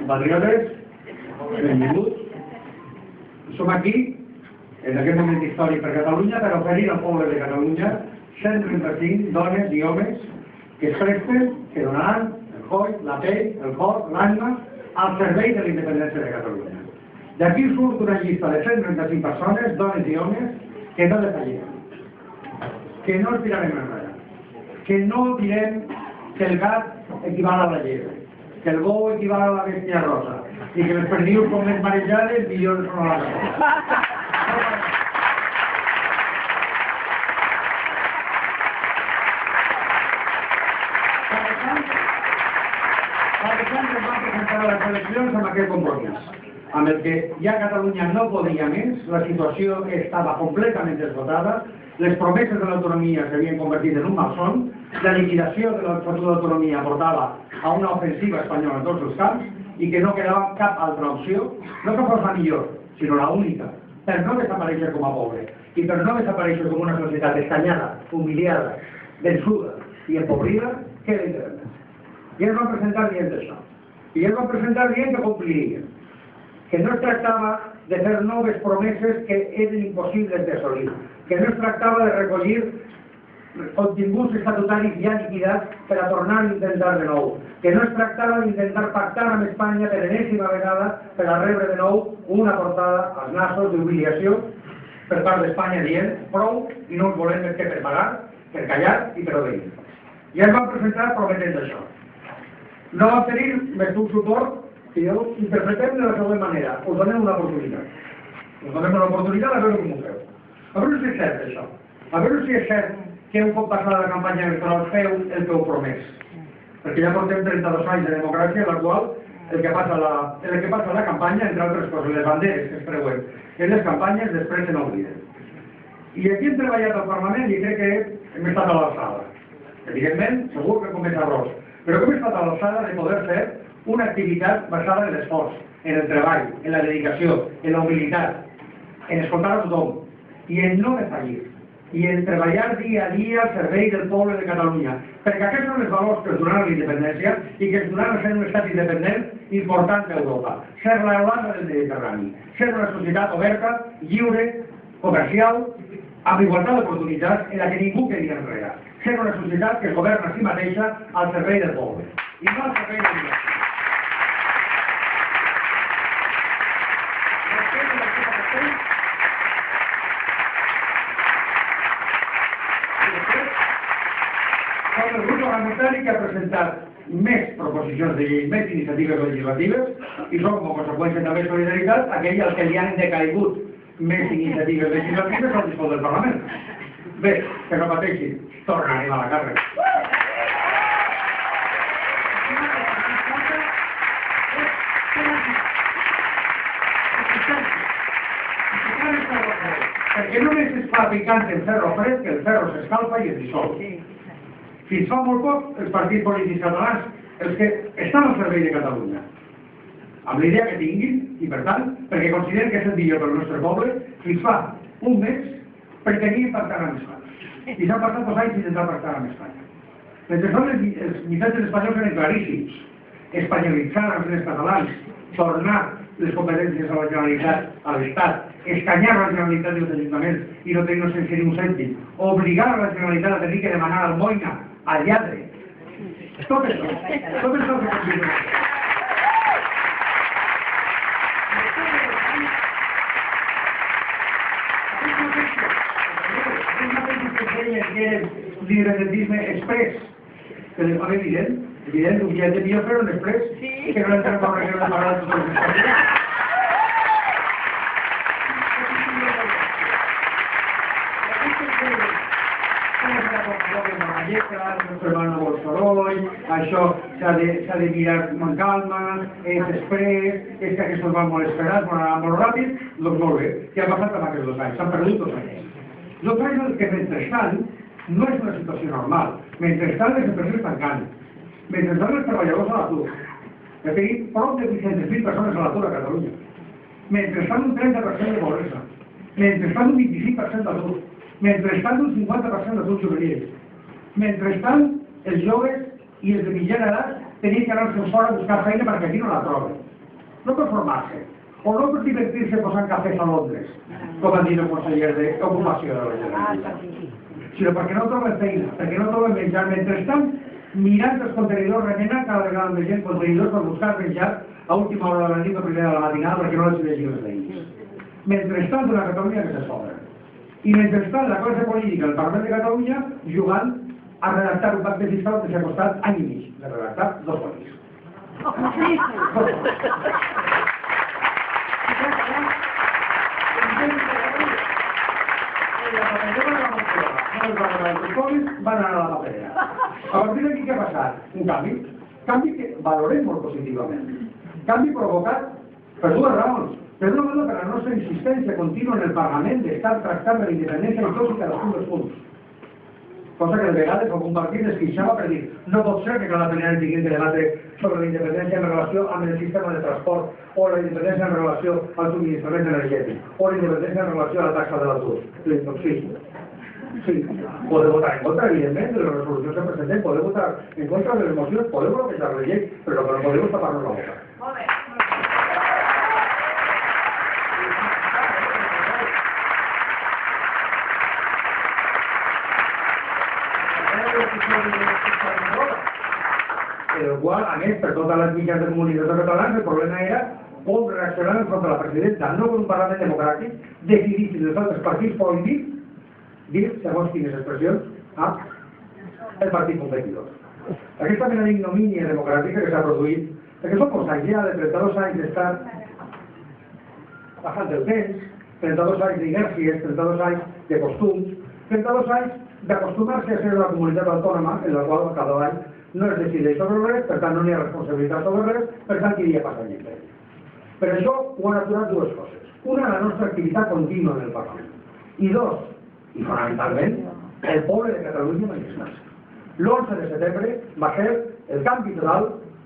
compatriotes, benvinguts. Som aquí, en aquest moment històric per Catalunya, per oferir al poble de Catalunya 135 dones i homes que es presten, que donaran el coll, la pell, el cor, l'ànima al servei de la independència de Catalunya. D'aquí surt una llista de 135 persones, dones i homes, que no defallirem, que no es tirarem enrere, que no direm que el gat equival a la llebre, que el bou equival a la bèstia rosa, i que les perdius com les marejades millor són a la casa. Es van presentar a les eleccions amb aquest compromís, amb el que ja Catalunya no podia més, la situació estava completament esgotada, les promeses de l'autonomia s'havien convertit en un malson, la liquidació de l'Estatut d'autonomia portava a una ofensiva espanyola en tots els camps i que no quedava cap altra opció, no que fos la millor, sinó la única, per no desaparèixer com a poble i per no desaparèixer com una societat escanyada, humiliada, vençuda i empobrida, que era independència. I ells van presentar dient això. I ells van presentar dient que complirien, que no es tractava de fer noves promeses que eren impossibles d'assolir, que no es tractava de recollir continguts estatutaris ja liquidats per a tornar a intentar de nou, que no es tractava d'intentar pactar amb Espanya per enèsima vegada per a rebre de nou una portada als nassos d'humiliació per part d'Espanya dient prou i no us volem més que per pagar, per callar i per obeir. I ells van presentar prometent això. No va tenir més d'un suport que jo interpretem de la següent manera. Us donem una oportunitat. Us donem una oportunitat a veure com ho feu. A veure si és cert això. A veure si és cert que un cop passada la campanya electoral feu el que heu promès. Perquè ja portem 32 anys de democràcia en la qual el que passa a la campanya, entre altres coses, les banderes que es preuen en les campanyes després se n'obliden. I aquí hem treballat al Parlament i crec que hem estat a l'alçada. Evidentment, segur que com és arròs. Però com he estat a l'alçada de poder fer una activitat basada en l'esforç, en el treball, en la dedicació, en la humilitat, en escoltar a tothom, i en no defallir, i en treballar dia a dia al servei del poble de Catalunya, perquè aquests són els valors que ens donaran la independència i que ens donaran ser un estat independent important d'Europa, ser la Holanda del Mediterrani, ser una societat oberta, lliure, comercial, amb igualtat d'oportunitats en la que ningú quedi enrere. Ser una societat que es governa a si mateixa al servei del poble, i no al servei de ningú. Som el grup parlamentari que ha presentat més proposicions de llei, més iniciatives legislatives, i som, com a conseqüència també solidaritat, aquell al que li han decaigut més iniciatives legislatives al discurs del Parlament. Bé, que no pateixin, tornarem a la càrrega. Perquè només es fa picant en ferro fred que el ferro s'escalfa i es dissol. Fins fa molt poc, els partits polítics catalans, els que estan al servei de Catalunya, amb la idea que tinguin, i per tant, perquè consideren que és el millor pel nostre poble, fins fa un mes pretenien pactar amb Espanya. I s'han passat 2 anys intentant pactar amb Espanya. Mentrestant, els missatges espanyols eren claríssims. Espanyolitzar els drets catalans, tornar les competències a la Generalitat, a l'Estat, escanyar la Generalitat i els ajuntaments i no tenir-nos sense ni un cèntim, obligar a la Generalitat a tenir que demanar almoina, al lladre. Tot això que conviden. L'independentisme express, que és evident, un viatge millor fer un express, que no l'entrem per regió de pagar tots els estats. Això s'ha de mirar amb calma, és express, és que aquests van molt esperats, van anar molt ràpid, doncs molt bé. Què ha passat amb aquests 2 anys? S'han perdut 2 anys. 2 anys que mentrestant no és una situació normal. Mentrestant les empreses tancant. Mentrestant els treballadors a l'atur. Hem tingut prop de 800.000 persones a l'atur a Catalunya. Mentrestant un 30% de pobresa. Mentrestant un 25% d'atur. Mentrestant un 50% d'atur juvenil. Mentrestant els joves i els de mitjana edat tenien que anar-se'n fora a buscar feina perquè aquí no la troben. no per formar-se, o no per divertir-se posant cafès a Londres, com han dit el conseller d'Ocupació de la Generalitat, sinó perquè no troben feina, perquè no troben menjar. Mentrestant, mirant els contenidors, remenant cada vegada més gent contenidors per buscar menjar a última hora de la nit o primera de la matinada perquè no els llegim els veïns. Mentrestant, una Catalunya que se sobra. I mentrestant, la classe política del Parlament de Catalunya jugant a redactar un pacte fiscal que s'ha costat any i mig de redactar 2 folis. Van anar a la paperera. A partir d'aquí què ha passat? Un canvi. Canvi que valorem molt positivament. Canvi provocat per 2 raons. Per una banda, per la nostra insistència contínua en el Parlament d'estar tractant de la independència en tots i cadascun dels punts. Cosa que de vegades algun partit es queixava per dir no pot ser que cada plenari tingui que debatre sobre la independència en relació amb el sistema de transport o la independència en relació al subministrament energètic o la independència en relació a la taxa de l'atur. Sí, podeu votar en contra, evidentment, de les resolucions que presentem, podeu votar en contra de les mocions, podeu bloquejar la llei, però que no podeu tapar-nos la boca. Molt bé. El qual, a més, per totes les mitjans de comunicació catalans, el problema era com reaccionar enfront de la presidenta, no con un parlament democràtic, decidir si els altres partits poden dir, segons quines expressions, el partit competidor. Aquesta mena d'ignomínia democràtica que s'ha produït, perquè som molts anys ja de 32 anys d'estar passant el temps, 32 anys d'inèrcies, 32 anys de costums, 32 anys d'acostumar-se a ser una comunitat autònoma en la qual cada any no es decideix sobre res, per tant no n'hi ha responsabilitat sobre res, per tant qui dia passa llibre. Per això ho han aturat 2 coses. Una, la nostra activitat contínua en el Parlament. I 2, i fonamentalment, el poble de Catalunya manifestant-se. L'11 de setembre va ser el canvi total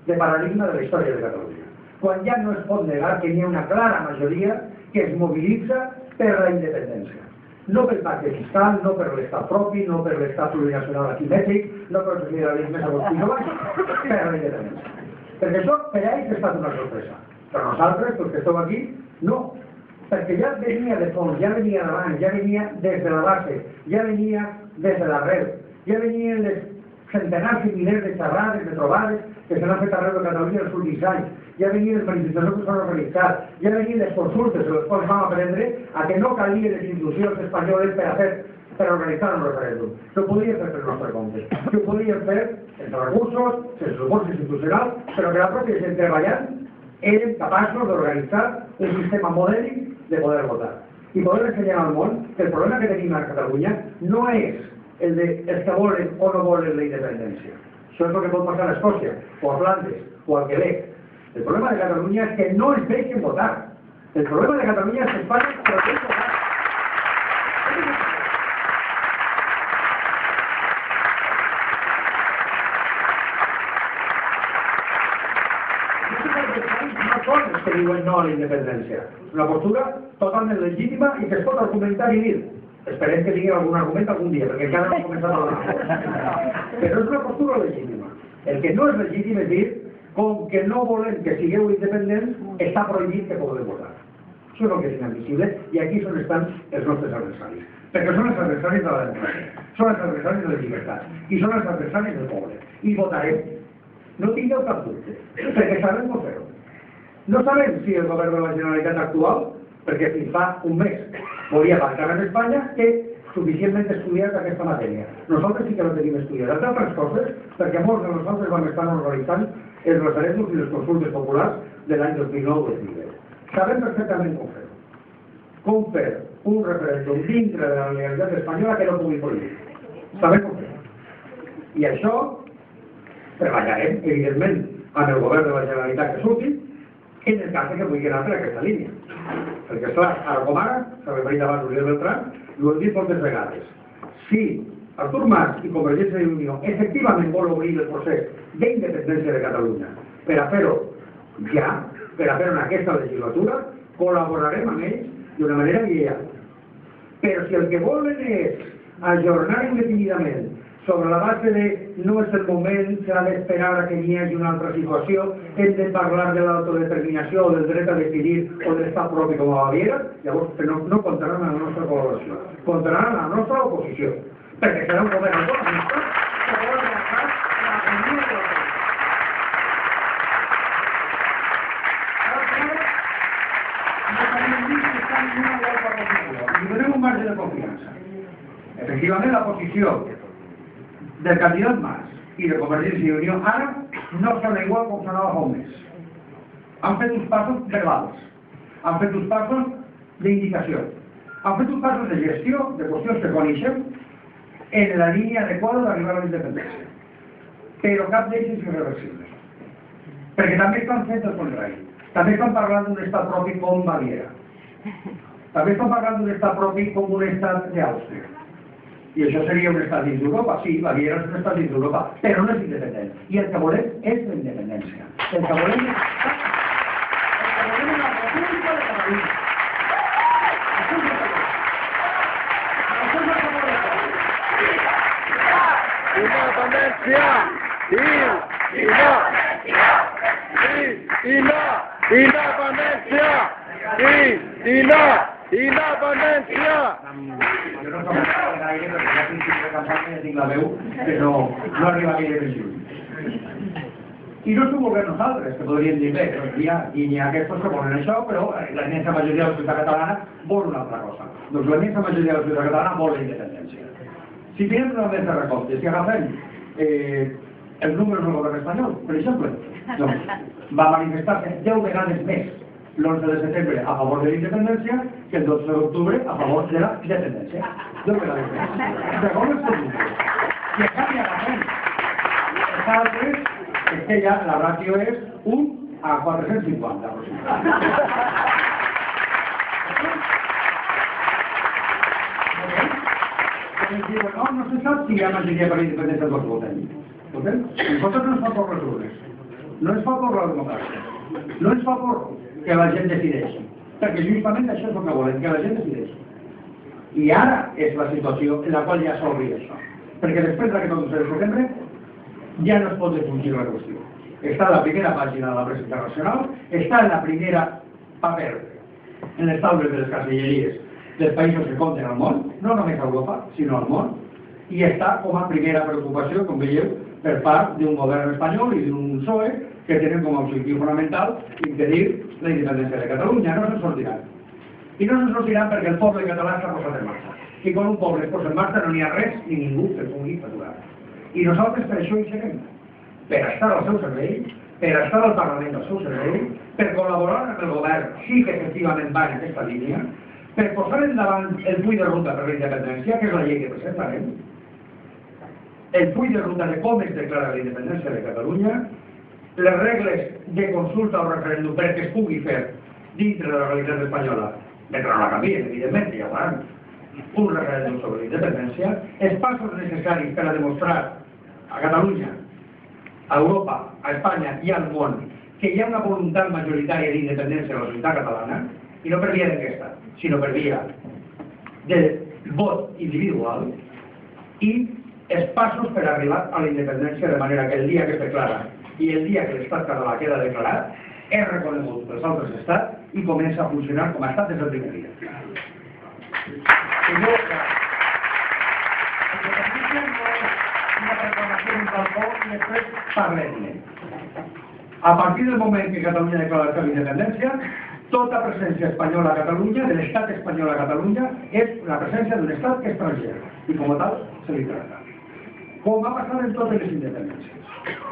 de paradigma de la història de Catalunya. Quan ja no es pot negar que hi ha una clara majoria que es mobilitza per la independència. No pel pacte fiscal, no per l'estat propi, no per l'estat plurinacional asimètric, no per els liberalismes a Bosquillo Baix, per la independència. Perquè això per a ells ha estat una sorpresa. Per nosaltres, els que esteu aquí, no. Perquè ja venia de fons, ja venia d'abans, ja venia des de la base, ja venia des de l'arrel, ja venien les centenars i milers de xerrades, de trobades que s'han fet arreu de Catalunya els últims anys, ja venien les manifestacions que s'han organitzat, ja venien les consultes en les quals vam aprendre a que no calien les institucions espanyoles per organitzar un referèndum. Que ho podien fer per nostre compte, que ho podien fer sense recursos, sense suport institucional, però que la pròpia gent treballant eren capaços d'organitzar un sistema modèlic de poder votar. I poder ensenyar al món que el problema que tenim a Catalunya no és el de els que volen o no volen la independència. Això és el que pot passar a Escòcia, o a Flandes, o al Quebec. El problema de Catalunya és que no els deixen votar. El problema de Catalunya és que Espanya prohibeix votar. No són els que diuen no a la independència. Una postura totalment legítima i que es pot argumentar i dir. Esperem que tinguin algun argument algun dia, perquè encara no hem començat a donar. Però és una postura legítima. El que no és legítim és dir, com que no volem que sigueu independents, està prohibit que podeu votar. Això és el que és inadmissible, i aquí són estan els nostres adversaris. Perquè són els adversaris de la democràcia, són els adversaris de la llibertat, i són els adversaris del poble. I votarem. No tingueu cap dubte, perquè sabem com fer-ho. No sabem si el govern de la Generalitat actual, perquè fins fa un mes volia pactar en Espanya, té suficientment estudiat aquesta matèria. Nosaltres sí que la tenim estudiat. Entre altres coses, perquè molts de nosaltres vam estar organitzant els referèndums i les consultes populars de l'any 2009-2010. Sabem perfectament com fer-ho. Com fer un referèndum dintre de la legalitat espanyola que no pugui prohibir. Sabem com fer-ho. I això treballarem, evidentment, amb el govern de la Generalitat que surti, en el cas que vulgui anar per aquesta línia. Perquè, esclar, ara com ara, s'ha referit abans Oriol Beltrán, i ho hem dit moltes vegades. Si Artur Mas i Convergència i Unió efectivament vol obrir el procés d'independència de Catalunya per a fer-ho ja, per a fer-ho en aquesta legislatura, col·laborarem amb ells d'una manera lleial. Però si el que volen és ajornar indefinidament, sobre la base de no és el moment, s'ha d'esperar a que hi hagi una altra situació, hem de parlar de l'autodeterminació o del dret a decidir o de l'estat propi com a Baviera, llavors no comptaran amb la nostra col·laboració, comptaran amb la nostra oposició, perquè serà un govern autonomista que vol relaxar l'economia de la i donem un marge de confiança. Efectivament, la posició del candidat Mas i de Convergència i Unió ara no sona igual com sonava fa un mes. Han fet uns passos verbals, han fet uns passos d'indicació, han fet uns passos de gestió de qüestions que coneixem en la línia adequada d'arribar a la independència. Però cap d'ells és irreversible. Perquè també estan fent el contrari. També estan parlant d'un estat propi com Baviera. També estan parlant d'un estat propi com un estat d'Àustria. I això seria un estat dins d'Europa. Sí, Baviera és un estat dins d'Europa, però no és independent. I el que volem és la independència. El que volem és la República de Catalunya. Independencia! Independencia! Independencia! Jo no som gaire perquè ja principi de campanya ja tinc la veu que no arriba gaire més lluny. I no s'ho volem nosaltres, que podríem dir bé, i n'hi ha aquests que volen això, però la immensa majoria de la societat catalana vol una altra cosa. Doncs la immensa majoria de la societat catalana vol la independència. Si mirem realment de recompte, si agafem els números del govern espanyol, per exemple, doncs va manifestar-se 10 vegades més l'11 de setembre a favor de la independència que el 12 d'octubre a favor de la dependència. 10 vegades més. Segons els números. I en canvi agafem els altres, és que ja la ràtio és 1 a 450. No se sap si hi ha majoria per la independència dels voten. Nosaltres no ens fa por les urnes, no ens fa por la democràcia, no ens fa por que la gent decideixi, perquè justament això és el que volem, que la gent decideixi. I ara és la situació en la qual ja s'obri això, perquè després d'aquest 11 de setembre ja no es pot defugir la qüestió. Està a la primera pàgina de la premsa internacional, està en la primera paper en les taules de les cancelleries dels països que compten al món, no només a Europa, sinó al món, i està com a primera preocupació, com veieu, per part d'un govern espanyol i d'un PSOE que tenen com a objectiu fonamental impedir la independència de Catalunya. No se'n sortiran. I no se'n sortiran perquè el poble català s'ha posat en marxa. I quan un poble es posa en marxa no n'hi ha res ni ningú que pugui aturar. I nosaltres per això hi serem. Per estar al seu servei, per estar al Parlament al seu servei, per col·laborar amb el govern, sí que efectivament va en aquesta línia, per posar endavant el full de ruta per la independència, que és la llei que presentarem, el full de ruta de com es declara la independència de Catalunya, les regles de consulta o referèndum perquè es pugui fer dintre de la realitat espanyola, mentre no la canvien, evidentment, ja faran un referèndum sobre la independència, els passos necessaris per a demostrar a Catalunya, a Europa, a Espanya i al món que hi ha una voluntat majoritària d'independència de la societat catalana, i no per via d'enquesta, sinó per via del vot individual, i els passos per arribar a la independència de manera que el dia que es declara i el dia que l'estat català queda declarat és reconegut pels altres estats i comença a funcionar com a estat des del primer dia. Una reclamació d'un balcó i després parlem-ne. A partir del moment que Catalunya declara la seva independència, tota presència espanyola a Catalunya, de l'estat espanyol a Catalunya, és la presència d'un estat estranger i com a tal se li tracta. Com va passar en totes les independències.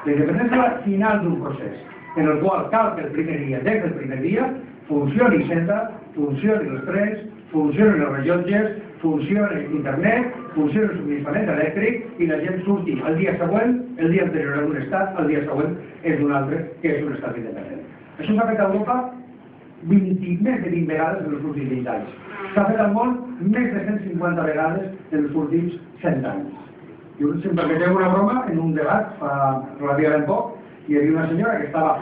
La independència és la final d'un procés en el qual cal que el primer dia, des del primer dia, funcioni Senda, funcioni els trens, funcionin els rellotges, funcioni internet, funcioni el subministrament elèctric i la gent surti el dia següent, el dia anterior en un estat, el dia següent és un altre, que és un estat independent. Això s'ha fet a Europa més de 20 vegades en els últims 20 anys. S'ha fet al món més de 150 vegades en els últims 100 anys. Jo, si em permeteu una broma, en un debat fa relativament poc, hi havia una senyora que estava,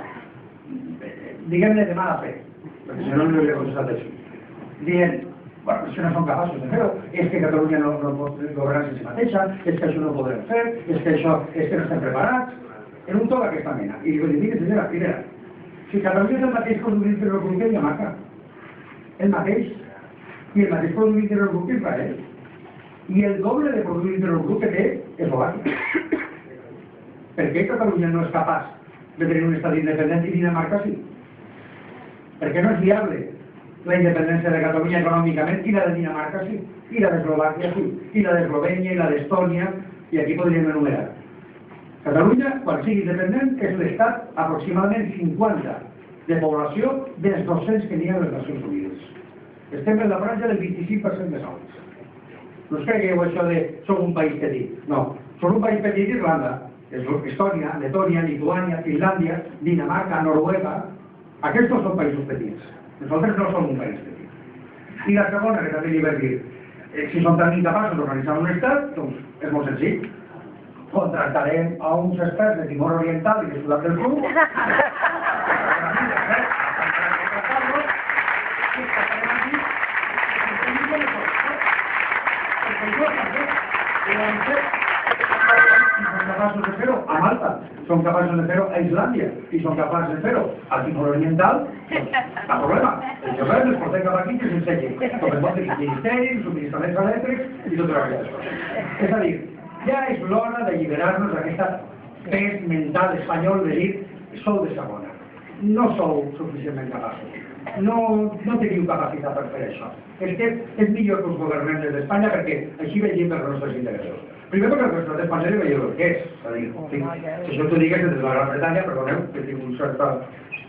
diguem-ne, de mala fe, perquè si no, no li hauria contestat així, dient, Bueno, és que no són capaços de fer-ho, és que Catalunya no pot governar-se a si mateixa, és que això no ho podrem fer, és que no estem preparats, en un to d'aquesta mena. I dic, mira, senyora, primera, si Catalunya és el mateix Producte Interior Brut que Dinamarca, el mateix, i el mateix Producte Interior Brut que Israel, i el doble de Producte Interior Brut que té Eslovàquia. Per què Catalunya no és capaç de tenir un estat independent i Dinamarca sí? Per què no és viable la independència de Catalunya econòmicament i la de Dinamarca sí? I la d'Eslovàquia sí? I la d'Eslovènia i la d'Estònia, i aquí podríem enumerar. Catalunya, quan sigui independent, és l'estat aproximadament 50 de població dels 200 que n'hi ha a les Nacions Unides. Estem en la franja del 25% de sols. No us cregueu això de som un país petit. No, som un país petit d'Irlanda. Estònia, Letònia, Lituània, Finlàndia, Dinamarca, Noruega. Aquests són països petits. Nosaltres no som un país petit. I la segona, que també li vaig dir, si som tan incapaços d'organitzar un estat, doncs és molt senzill. Contractarem a uns experts de Timor Oriental i de Sudan del Sud són capaços de fer-ho a Malta, són capaços de fer-ho a Islàndia i són capaços de fer-ho al Timor Oriental, cap problema. El que fem és portar cap aquí que s'ensenyi com es pot tenir ministeris, subministraments elèctrics i totes aquestes coses. És a dir, ja és l'hora d'alliberar-nos d'aquesta pes mental espanyol de dir sou de segona, no sou suficientment capaços, no teniu capacitat per fer això. És que és millor que us governem des d'Espanya perquè així veiem els nostres interessos. Primer perquè el restat espanyol veieu el que és. És a dir, si això t'ho digues des de la Gran Bretanya, perdoneu, que tinc un cert,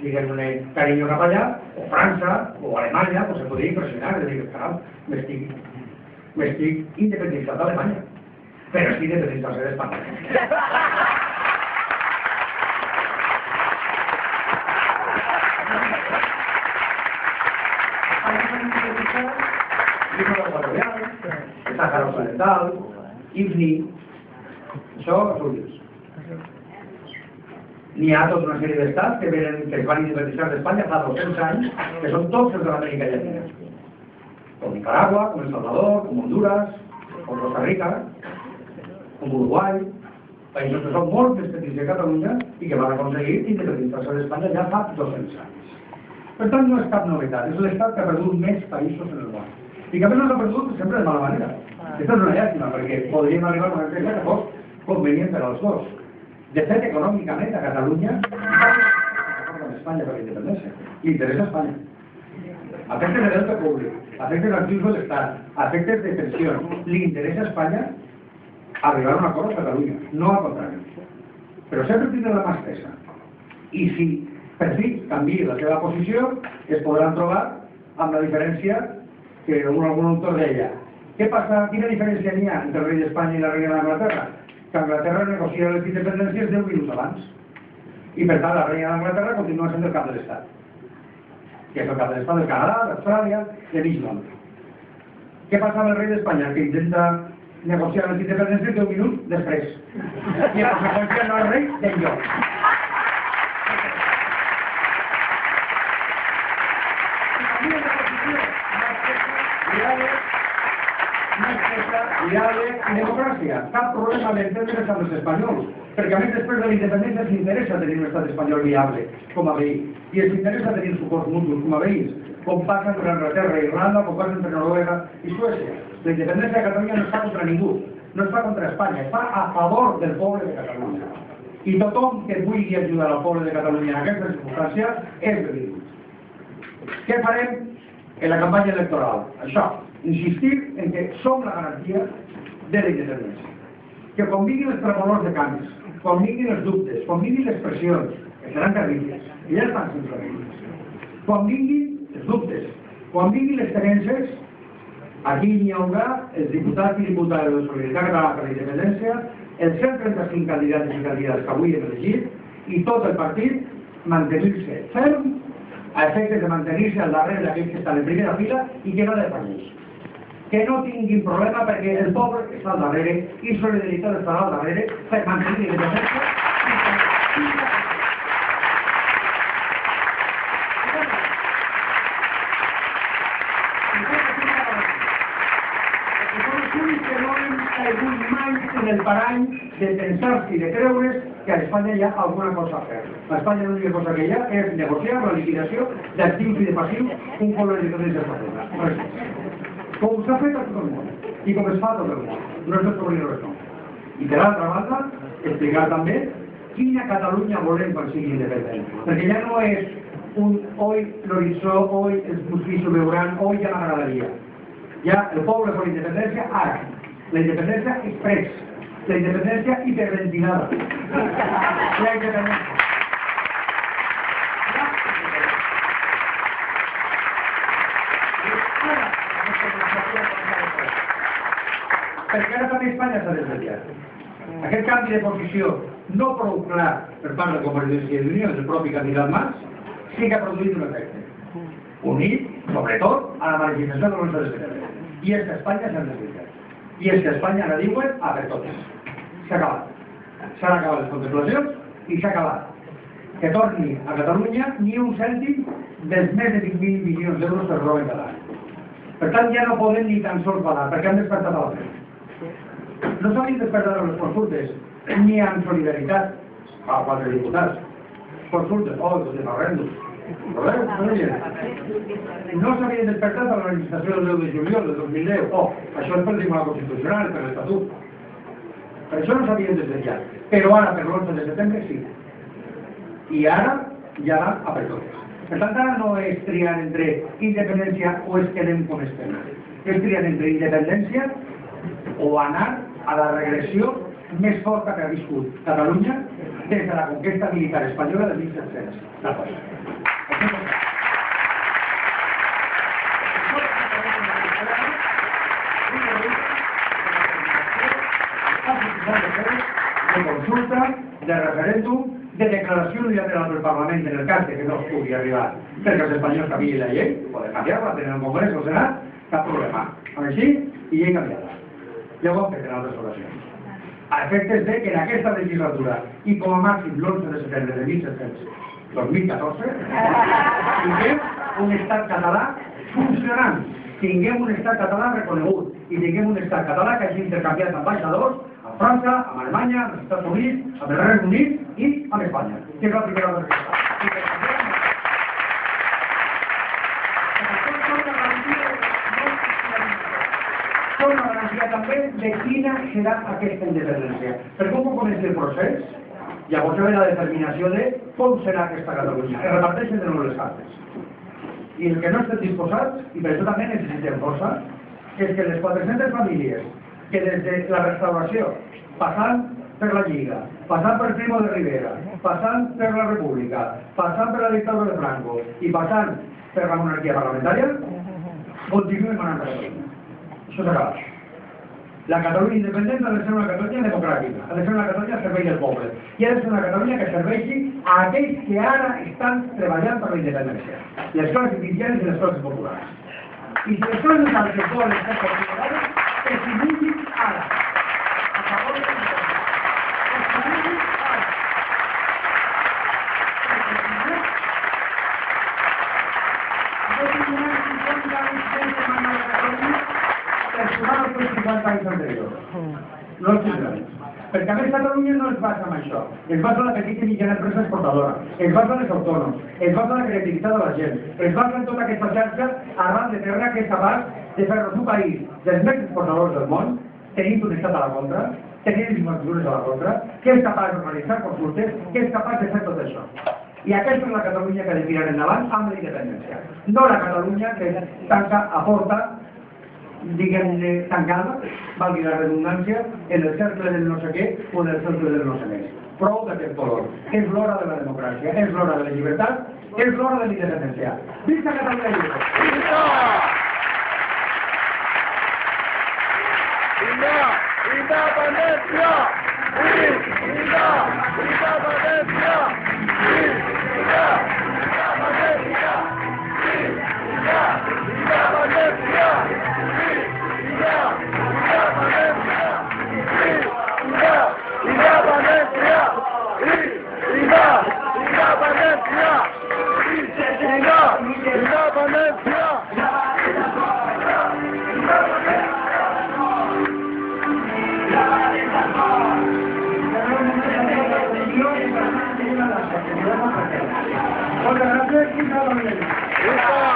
diguem-ne, carinyo cap allà, o França, o Alemanya, doncs se podria impressionar, de dir, caram, m'estic independitzat d'Alemanya. Però estic independitzat d'Espanya. Sàhara Occidental, IFNI, això és útils. N'hi ha tota una sèrie d'estats que es van independitzar d'Espanya fa 200 anys, que són tots els de l'Amèrica Llatina. Com Nicaragua, com El Salvador, com Honduras, com Costa Rica, com Uruguai, països que són molt més petits que Catalunya i que van aconseguir independitzar-se d'Espanya ja fa 200 anys. Per tant, no és cap novetat, és l'estat que ha perdut més països en el món. I que a més no s'ha perdut sempre de mala manera. Aquesta és una llàstima, perquè podríem arribar a una empresa que fos convenient per als dos. De fet, econòmicament, a Catalunya, amb Espanya per la independència, li interessa Espanya. Efectes de deute públic, efectes d'actius de l'Estat, efectes de pensions, li interessa a Espanya arribar a un acord a Catalunya, no al contrari. Però sempre tindrà la mà estesa. I si per fi canvia la seva posició, es podran trobar amb la diferència que algun autor deia. Què passa? Quina diferència n'hi ha entre el rei d'Espanya i la reina d'Anglaterra? Que Anglaterra negocia les independències 10 minuts abans. I per tant la reina d'Anglaterra continua sent el cap de l'Estat. Que és el cap de l'Estat del Canadà, d'Austràlia, de mig món. Què passa amb el rei d'Espanya? Que intenta negociar les independències 10 minuts després. I a conseqüència no és rei d'enlloc. Diàleg i democràcia. Cap problema d'entendre's amb els espanyols, perquè a més després de la independència els interessa tenir un estat espanyol viable com a veí, i els interessa tenir suports mutus com a veïns, com passa entre Anglaterra i Irlanda, com passa entre Noruega i Suècia. La independència de Catalunya no es fa contra ningú, no es fa contra Espanya, es fa a favor del poble de Catalunya. I tothom que vulgui ajudar al poble de Catalunya en aquesta circumstància és benvingut. Què farem en la campanya electoral? Això. Insistir en que som la garantia de la independència. Que quan vinguin els tremolors de canvis, quan vinguin els dubtes, quan vinguin les pressions, que seran terribles, i ja estan sent terribles, quan vinguin els dubtes, quan vinguin les tenències, aquí n'hi haurà els diputats i diputades de Solidaritat Catalana per la Independència, els 135 candidats i candidats que avui hem elegit i tot el partit mantenir-se ferm a efectes de mantenir-se al darrere d'aquells que estan en primera fila i que no defalleix. Que no tinguin problema perquè el poble està al darrere i Solidaritat estarà al darrere per mantenir la independència. pensar i de creure's que a Espanya hi ha alguna cosa a fer. A Espanya l'única cosa que hi ha és negociar la liquidació d'actius i de passius un poble de diferents persones. Com s'ha fet a tot el món i com es fa a tot el món. No es descobrir res nou. I per altra banda, explicar també quina Catalunya volem quan sigui independent. Perquè ja no és un oi l'horitzó, oi els mosquits ho veuran, oi ja m'agradaria. Ja el poble vol independència ara. La independència express. La independència hiperventilada. La independència. Perquè ara també Espanya s'ha desviat. Aquest canvi de posició no prou clar per part de Convergència i Unió del propi candidat Mas sí que ha produït un efecte. Unit, sobretot, a la marginalització de l'11 de setembre. I és que Espanya s'ha desviat. I és que Espanya ara diuen a per totes. S'ha acabat. S'han acabat les contemplacions i s'ha acabat. Que torni a Catalunya ni un cèntim dels més de 20.000 milions d'euros que es roben cada any. Per tant, ja no poden ni tan sols pagar, perquè han despertat a la fe. No s'havien despertat a les consultes, ni amb solidaritat, a 4 diputats. Consultes, de referèndum. No s'havien despertat a la manifestació del 10 de juliol del 2010. Això és per el Tribunal Constitucional, per l'Estatut. Per això no s'havien desviat. Però ara, per l'11 de setembre, sí. I ara ja va a per totes. Per tant, ara no és triar entre independència o es quedem com estem. És triar entre independència o anar a la regressió més forta que ha viscut Catalunya des de la conquesta militar espanyola de 1700. De consulta, de referèndum, de declaració unilateral del Parlament en el cas que no es pugui arribar perquè els espanyols canviïn la llei, poden canviar-la, tenen el Congrés o el Senat, cap problema. Així, i llei canviada. Ja ho han fet en altres ocasions. A efectes de que en aquesta legislatura i com a màxim l'11 de setembre de 2014 tinguem un estat català funcionant, tinguem un estat català reconegut i tinguem un estat català que hagi intercanviat ambaixadors a França, a Alemanya, als Estats Units, amb el Regne Unit i amb Espanya, que és la primera cosa que està. Són una garantia també de quina serà aquesta independència. Per com comença el procés, llavors hi ha la determinació de com serà aquesta Catalunya. Es reparteixen de nou les cartes. I el que no estem disposats, i per això també necessitem força, és que les 400 famílies que des de la restauració, passant per la Lliga, passant per Primo de Rivera, passant per la República, passant per la dictadura de Franco i passant per la monarquia parlamentària, continuen manant a Catalunya. Això s'ha acabat. La Catalunya independent ha de ser una Catalunya democràtica, ha de ser una Catalunya al servei del poble i ha de ser una Catalunya que serveixi a aquells que ara estan treballant per la independència, les classes mitjanes i les classes populars. I si les classes altes volen ser populars, que s'hi vulguin ara, a favor de la independència. Que s'hi vulguin ara. No tindran 50 anys sense manar la Catalunya per sumar els 50 anys anteriors. No els tindran. Perquè a més Catalunya no es basa en això. Es basa en la petita i mitjana empresa exportadora, es basa en els autònoms, es basa en la creativitat de la gent, es basa en tota aquesta xarxa arran de terra que és capaç de fer-nos un país dels més exportadors del món, tenint un estat a la contra, tenint infraestructures a la contra, que és capaç d'organitzar consultes, que és capaç de fer tot això. I aquesta és la Catalunya que ha de tirar endavant amb la independència. No la Catalunya que tanca a porta, diguem-ne, tancada, valgui la redundància, en el cercle del no sé què o en el cercle del no sé més. Prou d'aquest color. És l'hora de la democràcia, és l'hora de la llibertat, és l'hora de la independència. Visca Catalunya lliure! Visca! Independència! Visca! Independència! Visca! Independència! Visca! Independència! Independencia! Viva la Madrid! Viva!